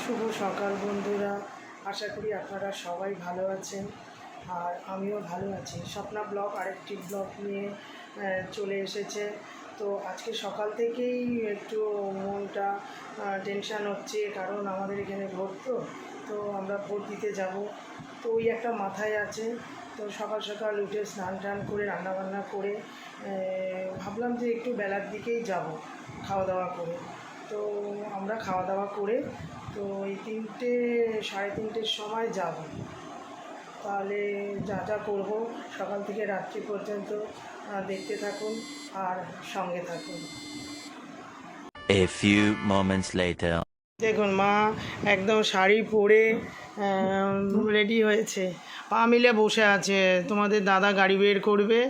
শুভ সকাল বন্ধুরা, আশা করি আপনারা সবাই ভালো আছেন আর আমিও ভালো আছি। স্বপ্না ব্লগ আরেকটি ব্লগ নিয়ে চলে এসেছে। তো আজকে সকাল থেকেই একটু মনটা টেনশান হচ্ছে, কারণ আমাদের এখানে ভোট, তো আমরা ভোট দিতে যাব। তো ওই একটা মাথায় আছে। তো সকাল সকাল উঠে স্নান টান করে রান্নাবান্না করে ভাবলাম যে একটু বেলার দিকেই যাব খাওয়া দাওয়া করে। তো আমরা খাওয়া দাওয়া করে তো এই 3টে, 3:30 সময় যাব। তাহলে যা যা করবো সকাল থেকে রাত্রি পর্যন্ত দেখতে থাকুন আর সঙ্গে থাকুন। A few moments later. দেখুন, মা একদম শাড়ি পরে রেডি হয়েছে, পা মিলে বসে আছে। তোমাদের দাদা গাড়ি বের করবে,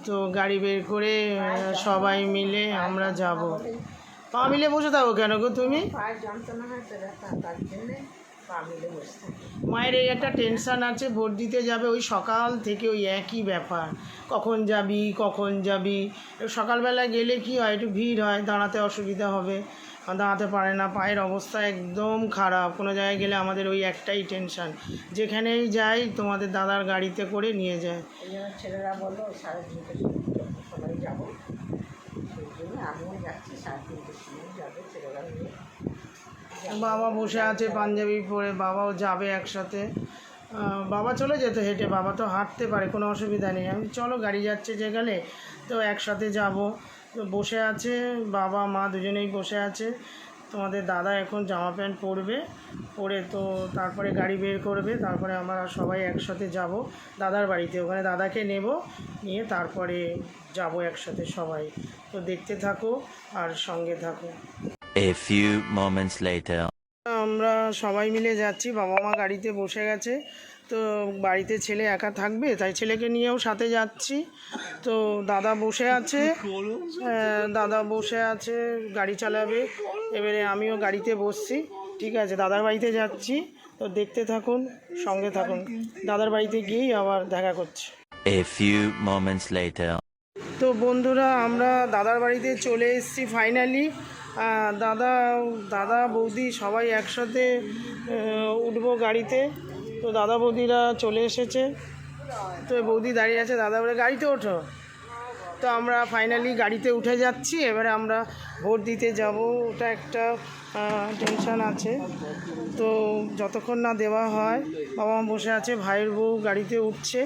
তো গাড়ি বের করে সবাই মিলে আমরা যাব। পা মিলে বসে থাকো কেন গো তুমি? মায়ের এই একটা টেনশান আছে, ভোট দিতে যাবে, ওই সকাল থেকে ওই একই ব্যাপার, কখন যাবি। সকালবেলা গেলে কি হয়, একটু ভিড় হয়, দাঁড়াতে অসুবিধা হবে, দাঁড়াতে পারে না, পায়ের অবস্থা একদম খারাপ। কোনো জায়গায় গেলে আমাদের ওই একটাই টেনশান, যেখানেই যাই তোমাদের দাদার গাড়িতে করে নিয়ে যায়। ছেলেরা বললো 3:30 সবাই যাবো, সেই জন্য আমিও যাচ্ছি। 3:30 সময় যাবে ছেলেরা নিয়ে। বাবা বসে আছে পাঞ্জাবি পরে, বাবাও যাবে একসাথে। বাবা চলে যেত হেঁটে, বাবা তো হাঁটতে পারে, কোনো অসুবিধা নেই। আমি চলো গাড়ি যাচ্ছে যে গেলে তো একসাথে যাব। তো বসে আছে বাবা মা দুজনেই বসে আছে। তোমাদের দাদা এখন জামা প্যান্ট পরে তো তারপরে গাড়ি বের করবে, তারপরে আমরা সবাই একসাথে যাব দাদার বাড়িতে। ওখানে দাদাকে নিয়ে তারপরে যাব একসাথে সবাই। তো দেখতে থাকো আর সঙ্গে থাকো। A few moments later. আমরা সবাই মিলে যাচ্ছি, বাবা মা গাড়িতে বসে গেছে। তো বাড়িতে ছেলে একা থাকবে, তাই ছেলেকে নিয়েও সাথে যাচ্ছি। তো দাদা বসে আছে গাড়ি চালাবে, এবারে আমিও গাড়িতে বসছি। ঠিক আছে, দাদার বাড়িতে যাচ্ছি, তো দেখতে থাকুন, সঙ্গে থাকুন। দাদার বাড়িতে গিয়েই আবার দেখা করছি। A few moments later. তো বন্ধুরা, আমরা দাদার বাড়িতে চলে এসেছি ফাইনালি। দাদা বৌদি সবাই একসাথে উঠবো গাড়িতে। তো দাদা বৌদিরা চলে এসেছে, তো বৌদি দাঁড়িয়ে আছে, দাদা বলে গাড়িতে ওঠো। তো আমরা ফাইনালি গাড়িতে উঠে যাচ্ছি। এবারে আমরা ভোট দিতে যাব, ওটা একটা টেনশান আছে। তো যতক্ষণ না দেওয়া হয়, বাবা মা বসে আছে, ভাইয়ের বউ গাড়িতে উঠছে,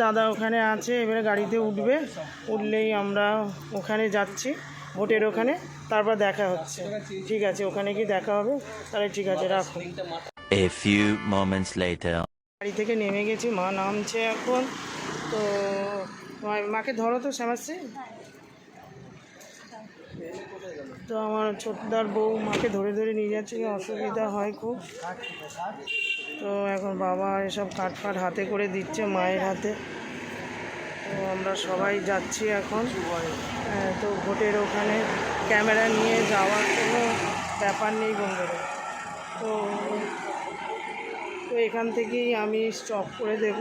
দাদা ওখানে আছে। এবারে গাড়িতে উঠলেই আমরা ওখানে যাচ্ছি, ভোটের ওখানে, তারপর দেখা হচ্ছে। ঠিক আছে, ওখানে কি দেখা হবে, তাহলে ঠিক আছে, রাখো। A few moments later. গাড়ি থেকে নেমে গেছি, মা নামছে এখন। তো মাকে ধরো তো, শ্যামাশ্রী। তো আমার ছোটদার বউ মাকে ধরে নিয়ে যাচ্ছে, অসুবিধা হয় খুব। তো এখন বাবা এসব কাঠ হাতে করে দিচ্ছে মায়ের হাতে। তো আমরা সবাই যাচ্ছি এখন। তো ভোটের ওখানে ক্যামেরা নিয়ে যাওয়ার কোনো ব্যাপার নেই বন্ধুরা। তো এখান থেকেই আমি স্টপ করে দেব,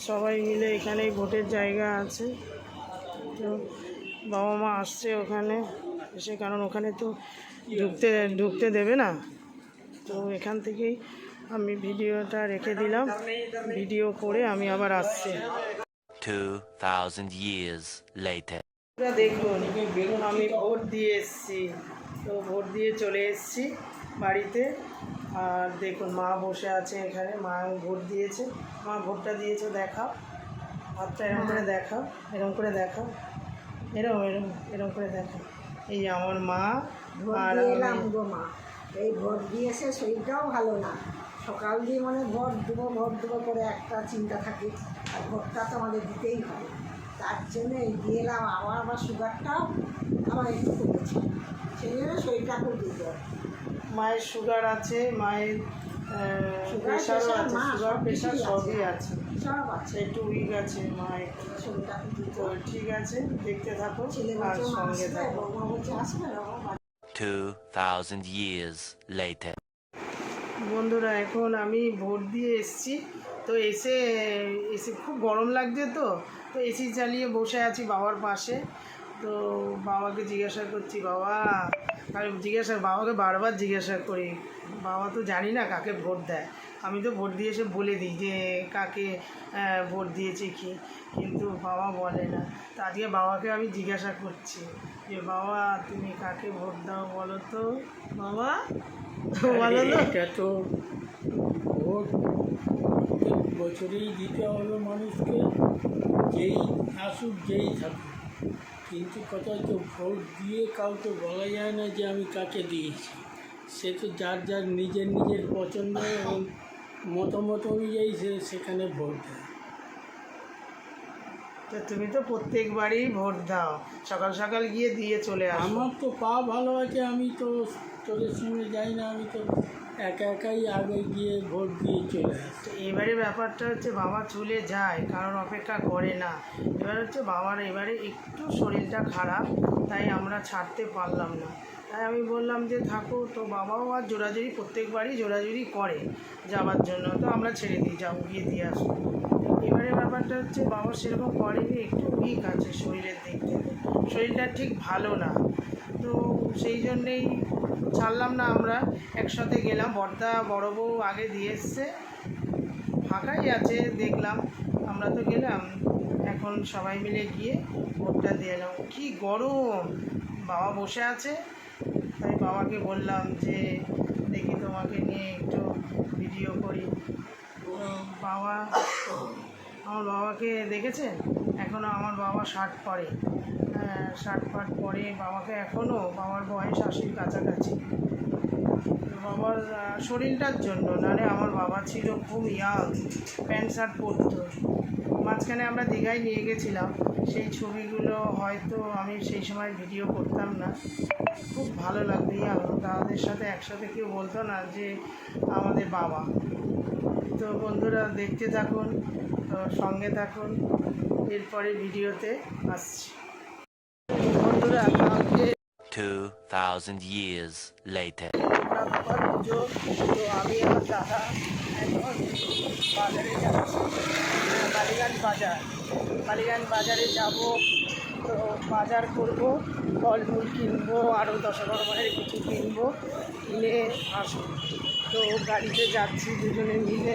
সবাই মিলে। এখানেই ভোটের জায়গা আছে। তো বাবা মা আসছে ওখানে এসে, কারণ ওখানে তো ঢুকতে দেবে না। তো এখান থেকেই আমি ভিডিওটা রেখে দিলাম, ভিডিও করে আমি আবার আসছি। 2000 years later. দেখুন, আমি ভোট দিয়ে এসেছি। তো ভোট দিয়ে চলে এসেছি বাড়িতে। আর দেখুন, মা বসে আছে এখানে, মা ভোট দিয়েছে। মা ভোটটা দিয়েছে, দেখাও হাতটা, এরকম করে দেখাও, এরকম করে দেখাও, এরকম করে দেখাও। এই আমার মা। আর মা এই ভোট দিয়েছে, শরীরটাও ভালো না। সকাল দিয়ে মানে ভোট দেবো করে একটা চিন্তা থাকে, আর ভোটটা তো আমাদের দিতেই হবে। তার জন্য এই দিয়ে এলাম। আবার সুগারটাও আমার একটু কমেছে, সেই জন্য শরীরটা খুব দুর্বল। মায়ের সুগার আছে, মায়ের প্রেশারও আছে, সুগার প্রেশার সবই আছে, সব আছে। একটু উইক আছে মায়ের শরীরটা খুব তো দুর্বল। ঠিক আছে, দেখতে থাকো ছেলে আর বলছে মা সঙ্গে আসবে, থাকো। বৌমা বলছে আসবে না। 2000 years later. বন্ধুরা, এখন আমি ভোট দিয়ে এসেছি। তো এসে খুব গরম লাগছে, তো এসি চালিয়ে বসে আছি বাবার পাশে। তো বাবাকে জিজ্ঞাসা করছি, বাবা আমি বাবাকে বারবার জিজ্ঞাসা করি, বাবা তো জানি না কাকে ভোট দেয়, আমি তো ভোট দিয়ে এসে বলে দিই যে কাকে ভোট দিয়েছি কি, কিন্তু বাবা বলে না। তো আজকে বাবাকে আমি জিজ্ঞাসা করছি যে বাবা তুমি কাকে ভোট দাও বলো তো বাবা, তো বলো তো। এটা তো ভোট প্রত্যেক বছরেই দিতে হবে মানুষকে, যেই আসুক যেই থাকুক, কিন্তু কথা হচ্ছে ভোট দিয়ে কাউকে বলা যায় না যে আমি কাকে দিয়েছি। সে তো যার যার নিজের নিজের পছন্দ এবং মতামত অনুযায়ী সে সেখানে ভোট দেয়। তো তুমি তো প্রত্যেকবারই ভোট দাও, সকাল সকাল গিয়ে দিয়ে চলে আসো। আমার তো পা ভালো আছে, আমি তো তোদের সঙ্গে যাই না, আমি তো একা একাই আগে গিয়ে ভোট দিয়ে চলে আসি। তো এবারে ব্যাপারটা হচ্ছে বাবা চলে যায়, কারণ অপেক্ষা করে না। এবার হচ্ছে বাবার এবারে একটু শরীরটা খারাপ, তাই আমরা ছাড়তে পারলাম না। তাই আমি বললাম যে থাকো, তো বাবাও আর জোরাজুরি প্রত্যেকবারই জোরাজুরি করে যাওয়ার জন্য, তো আমরা ছেড়ে দিই, যাও গিয়ে দিয়ে আসো। এবারে ব্যাপারটা হচ্ছে বাবা সেরকম করেনি, একটু উইক আছে শরীরের দিক থেকে, শরীরটা ঠিক ভালো না, তো সেই জন্যেই ছাড়লাম না। আমরা একসাথে গেলাম, বড়দা বড় বউ আগে দিয়ে এসছে, ফাঁকাই আছে দেখলাম, আমরা তো গেলাম, এখন সবাই মিলে গিয়ে ভোটটা দিয়ে এলাম। কী গরম, বাবা বসে আছে, তাই বাবাকে বললাম যে দেখি তোমাকে নিয়ে একটু ভিডিও করি। তো বাবা, আমার বাবাকে দেখেছেন, এখনও আমার বাবা শার্ট পরে, শার্ট ফাট পরে, বাবাকে এখনও, বাবার বয়স 80-র কাছাকাছি। বাবার শরীরটার জন্য, নাহলে আমার বাবা ছিল খুব ইয়াং, প্যান্ট শার্ট পরতো। মাঝখানে আমরা দীঘায় নিয়ে গেছিলাম, সেই ছবিগুলো হয়তো আমি সেই সময় ভিডিও করতাম না, খুব ভালো লাগতো। ইয়াং দাদাদের সাথে একসাথে কেউ বলতো না যে আমাদের বাবা। তো বন্ধুরা দেখতে থাকুন, তো সঙ্গে থাকুন, এরপরে ভিডিওতে আসছি। বন্ধুরা কালকে 2000 years later. পুজো, তো আমি আমার দাদা এখন বাজারে যাচ্ছি, বালিগঞ্জ বাজারে যাব। তো বাজার করব, ফলমূল কিনবো, আরও 10-11 মায়ের কিছু কিনবো, কিনে আসবো। তো গাড়িতে যাচ্ছি দুজনে মিলে,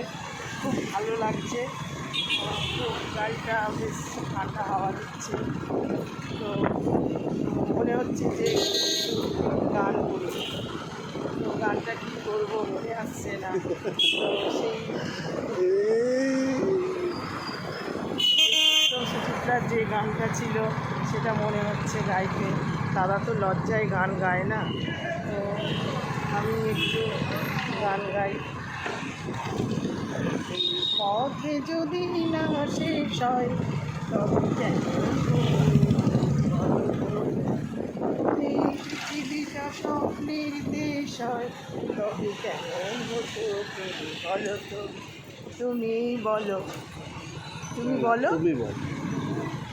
খুব ভালো লাগছে, তো গাড়িটা বেশ ঠান্ডা হাওয়া দিচ্ছে, তো মনে হচ্ছে যে গান করি, তো গানটা কী করবো মনে আসছে না। তো সেই তো সুচিত্রার যে গানটা ছিল সেটা মনে হচ্ছে গাইতে, দাদা তো লজ্জায় গান গায় না, তো আমি একটু গান গাই। পথে যদি না শেষ হয় তবে কেন এই পৃথিবীটা স্বপ্নের দেশ হয়, তবে কেন হতো তুমি বলো, তো তুমি বলো, তুমি বলো।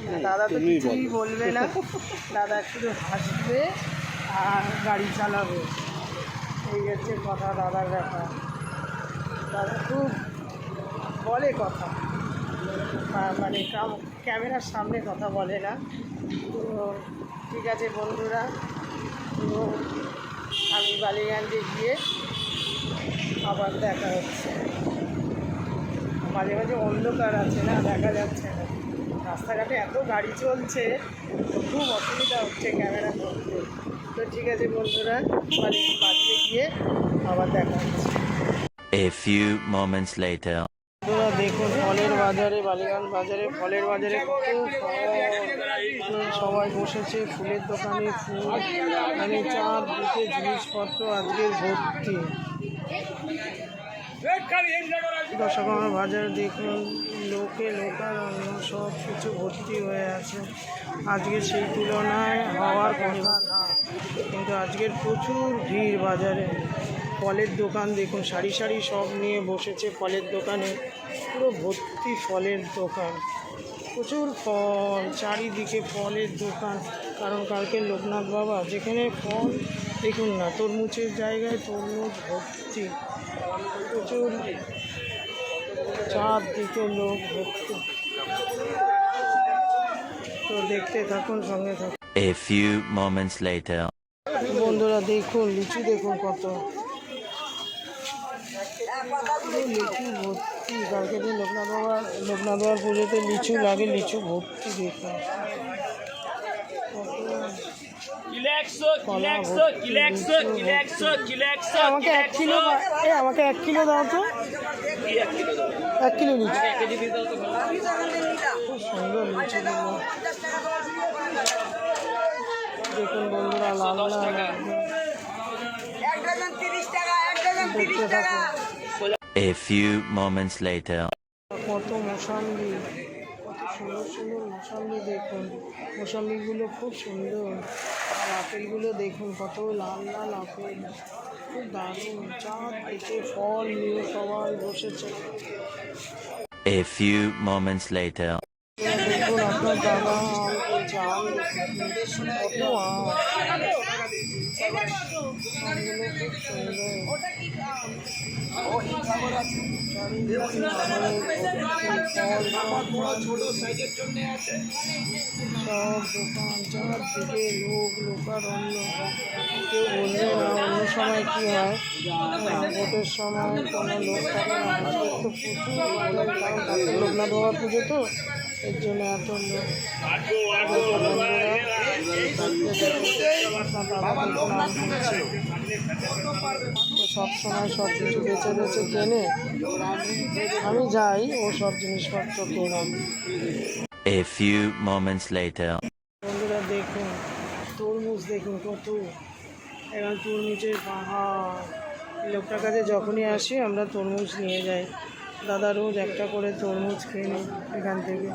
না, দাদা তো কিছুই বলবে না, দাদা একটু হাসবে আর গাড়ি চালাবে, এই হচ্ছে কথা দাদার ব্যাপার। দাদা খুব বলে কথা, মানে ক্যামেরার সামনে কথা বলে না। তো ঠিক আছে বন্ধুরা, তো আমি বালিগঞ্জে গিয়ে আবার দেখা হচ্ছে। মাঝে মাঝে অন্ধকার আছে না, দেখা যাচ্ছে না, রাস্তাঘাটে এত গাড়ি চলছে, তো খুব অসুবিধা হচ্ছে ক্যামেরা করতে। তো ঠিক আছে বন্ধুরা, বাড়িতে গিয়ে আবার দেখা হচ্ছে। A few moments later. বন্ধুরা দেখুন, ফলের বাজারে, বালিগঞ্জ বাজারে, ফলের বাজারে কত ফল, সবাই বসেছে ফুলের দোকানে, ফুল মানে চারদিকে জিনিসপত্র আজকের ভর্তি। দর্শক আমার বাজারে দেখুন, লোকারণ্য সব কিছু ভর্তি হয়ে আছে। আজকে সেই তুলনায় হওয়ার কথা না, কিন্তু আজকের প্রচুর ভিড় বাজারে। ফলের দোকান দেখুন, সারি সারি সব নিয়ে বসেছে ফলের দোকানে, পুরো ভর্তি ফলের দোকান, প্রচুর ফল, চারিদিকে ফলের দোকান। কারণ কালকে লোকনাথ বাবা, যেখানে ফল দেখুন না, তরমুজের জায়গায় তরমুজ ভর্তি, প্রচুর, চারদিকে লোক ভর্তি। তো দেখতে থাকুন, সঙ্গে থাকুন। A few moments later. বন্ধুরা দেখুন লিচু দেখুন কত লিচু ভর্তি। কালকে দিন লোকনাথ বাবার পুজোতে লিচু লাগে, লিচু ভর্তি দেখুন আমাকে 1 কিলো আমাকে 1 কিলো দাও তো, 1 কিলো লিচু। খুব সুন্দর লিচু দেখুন বন্ধুরা, লাল লাল দেখতে থাকুন। A few moments later. কত মৌসম্বি, কত সুন্দর সুন্দর মৌসম্বি দেখুন, মৌসম্বিগুলো খুব সুন্দর। আর আপেলগুলো দেখুন কত লাল লাল আপেল, খুব দারুণ। চাঁদ দেখে ফল নিয়ে সবাই বসেছে। A few moments later. দেখুন আপনার দাদা আম করছে, আম কত আম, আমগুলো খুব সুন্দর। সব দোকান চারদিকে লোকারণ্য। কেউ বলবে না অন্য সময় কী হয়, ভোটের সময় কোনো লোক থাকে না। আজকে তো প্রচুর লোক, কারণ কালকে লোকনাথ বাবার পুজো তো, এর জন্য এত লোক। বন্ধুরা তো সবসময় সব কিছু বেছে বেছে কেনে, আমি যাই ও সব জিনিসপত্র কেনাম। A few moments later. বন্ধুরা দেখুন তরমুজ দেখুন কত, এখন তরমুজের পাহাড়। লোকটার কাছে যখনই আসি আমরা তরমুজ নিয়ে যাই, দাদা রোজ একটা করে তরমুজ কিনে এখান থেকে।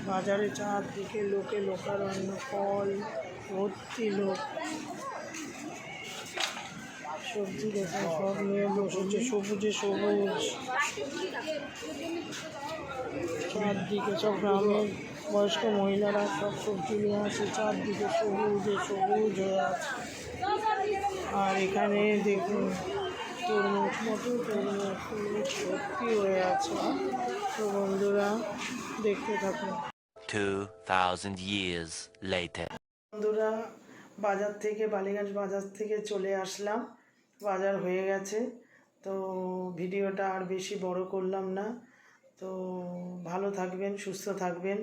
বাজারে চারদিকে লোকারণ্য, ফল ভর্তি লোক। সবজি দেখুন সব নিয়ে বসেছে, সবুজে সবুজ। চারদিকে সব গ্রামের বয়স্ক মহিলারা সব সবজি নিয়ে আসে, চারদিকে সবুজে সবুজ হয়ে আছে। আর এখানে দেখুন তরমুজ, কত তরমুজ ভর্তি হয়ে আছে। তো বন্ধুরা দেখতে থাকুন। 2000 years later. বন্ধুরা বাজার থেকে, বালিগঞ্জ বাজার থেকে চলে আসলাম, বাজার হয়ে গেছে। তো ভিডিওটা আর বেশি বড় করলাম না। তো ভালো থাকবেন, সুস্থ থাকবেন,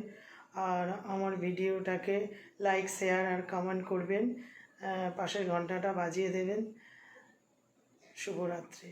আর আমার ভিডিওটাকে লাইক, শেয়ার আর কমেন্ট করবেন, পাশের ঘন্টাটা বাজিয়ে দেবেন। শুভরাত্রি।